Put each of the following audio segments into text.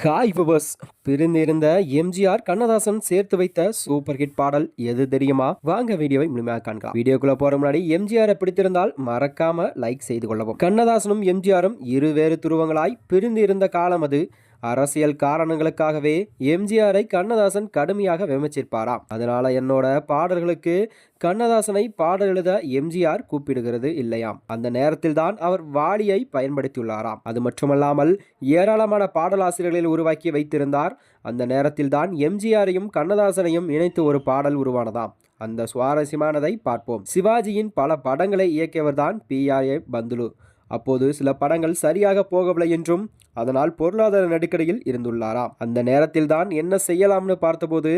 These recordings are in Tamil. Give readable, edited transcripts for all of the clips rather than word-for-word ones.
Hi viewers. பிரிந்திருந்த எம்ஜிஆர் கண்ணதாசன் சேர்த்து வைத்த சூப்பர் ஹிட் பாடல் எது தெரியுமா? வாங்க வீடியோவை முழுமையாக காண்கலாம். வீடியோக்குள்ள போற முன்னாடி எம்ஜிஆரை பிடித்திருந்தால் மறக்காம லைக் செய்து கொள்ளவும். கண்ணதாசனும் எம்ஜிஆரும் இருவேறு துருவங்களாய் பிரிந்து இருந்த காலம் அது. அரசியல் காரணங்களுக்காகவே எம்ஜிஆரை கண்ணதாசன் கடுமையாக விமர்சிப்பாராம். அதனால என்னோட பாடல்களுக்கு கண்ணதாசனை பாடல் எழுத எம்ஜிஆர் கூப்பிடுகிறது இல்லையாம். அந்த நேரத்தில் தான் அவர் வாளியை பயன்படுத்தியுள்ளாராம். அது மட்டுமல்லாமல் ஏராளமான பாடலாசிரியர்களில் உருவாக்கி வைத்திருந்தார். அந்த நேரத்தில் தான் எம்ஜிஆரையும் கண்ணதாசனையும் இணைத்து ஒரு பாடல் உருவானதாம். அந்த சுவாரஸ்யமானதை பார்ப்போம். சிவாஜியின் பல படங்களை இயக்கியவர்தான் PRA பந்துலு. அப்போது சில படங்கள் சரியாக போகவில்லை என்றும் அதனால் பொருளாதார நெருக்கடியில் இருந்துள்ளாராம். அந்த நேரத்தில் தான் என்ன செய்யலாம்னு பார்த்தபோது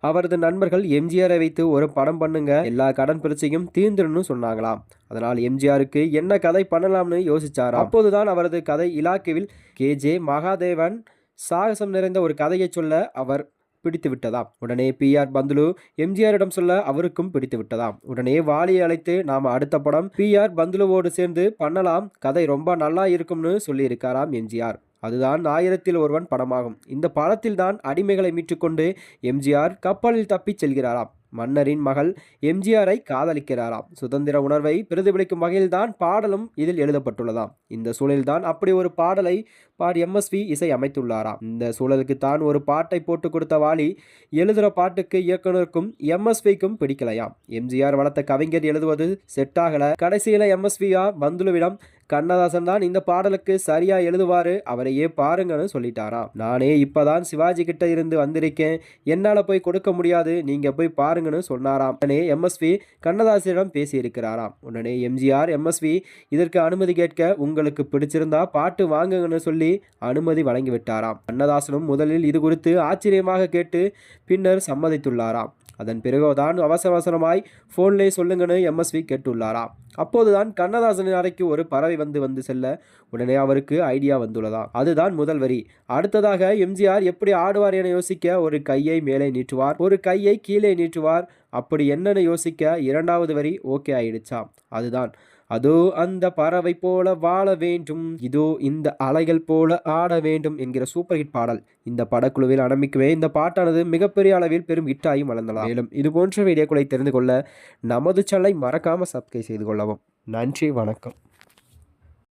அவரது நண்பர்கள் எம்ஜிஆரை வைத்து ஒரு படம் பண்ணுங்க, எல்லா கடன் பிரச்சனையும் தீர்ந்துடும் சொன்னாங்களாம். அதனால் எம்ஜிஆருக்கு என்ன கதை பண்ணலாம்னு யோசிச்சாராம். அப்போதுதான் அவரது கதை இலாக்குவில் KJ மகாதேவன் சாகசம் நிறைந்த ஒரு கதையை சொல்ல அவர் பிடித்து விட்டதாம். உடனே PR பந்துலு எம்ஜிஆரிடம் சொல்ல அவருக்கும் பிடித்து விட்டதாம். உடனே வாலியை அழைத்து நாம அடுத்த படம் PR பந்துலுவோடு சேர்ந்து பண்ணலாம், கதை ரொம்ப நல்லா இருக்கும்னு சொல்லி இருக்காராம் எம்ஜிஆர். அதுதான் 1000ல் ஒருவன் படமாகும். இந்த படத்தில் தான் அடிமைகளை மீட்டுக்கொண்டு எம்ஜிஆர் கப்பலில் தப்பிச் செல்கிறாராம். மன்னரின் மகள் எம்ஜிஆரை காதலிக்கிறாராம். சுதந்திர உணர்வை பிரதிபலிக்கும் வகையில் தான் பாடலும் இதில் எழுதப்பட்டுள்ளதாம். இந்த சூழலில்தான் அப்படி ஒரு பாடலை MSV இசை அமைத்துள்ளாராம். இந்த சூழலுக்கு தான் ஒரு பாட்டை போட்டு கொடுத்த வாலி எழுதுகிற பாட்டுக்கு இயக்குனருக்கும் MSVக்கும் பிடிக்கலையாம். எம்ஜிஆர் வளர்த்த கவிஞர் எழுதுவது செட் ஆகல. கடைசியில MSVயா பந்துலுவிடம் கண்ணதாசன் தான் இந்த பாடலுக்கு சரியா எழுதுவாரு, அவரையே பாருங்கன்னு சொல்லிட்டாராம். நானே இப்பதான் சிவாஜி கிட்ட இருந்து வந்திருக்கேன், என்னால போய் கொடுக்க முடியாது, நீங்க போய் பாருங்கன்னு சொன்னாராம். உடனே MSV கண்ணதாசனிடம் பேசி இருக்கிறாராம். உடனே எம்ஜிஆர் MSV இதற்கு அனுமதி கேட்க உங்களுக்கு பிடிச்சிருந்தா பாட்டு வாங்குங்கன்னு சொல்லி அனுமதி வழங்கிவிட்டாராம். கண்ணதாசனும் முதலில் இது குறித்து ஆச்சரியமாக கேட்டு பின்னர் சம்மதித்துள்ளாராம். அதன் பிறகுதான் அவசரமாய் போன்லே சொல்லுங்கன்னு MSV கேட்டுள்ளாராம். அப்போதுதான் கண்ணதாசனின் அறைக்கு ஒரு பறவை வந்து செல்ல உடனே அவருக்கு ஐடியா வந்துள்ளதாம். அதுதான் முதல் வரி. அடுத்ததாக எம்ஜிஆர் எப்படி ஆடுவார் என யோசிக்க ஒரு கையை மேலே நீட்டுவார், ஒரு கையை கீழே நீட்டுவார். அப்படி என்னன்னு யோசிக்க இரண்டாவது வரி ஓகே ஆயிடுச்சாம். அதுதான் அதோ அந்த பறவை போல வாழ வேண்டும், இதோ இந்த அலைகள் போல ஆட வேண்டும் என்கிற சூப்பர் ஹிட் பாடல். இந்த படக்குழுவில் ஆரம்பிக்கவே இந்த பாட்டானது மிகப்பெரிய அளவில் பெரும் ஹிட்டாகி வளர்ந்தலாம். மேலும் இது போன்ற வீடியோக்களை தெரிந்து கொள்ள நமது சேனலை மறக்காம சப்ஸ்கிரைப் செய்து கொள்ளவும். நன்றி, வணக்கம்.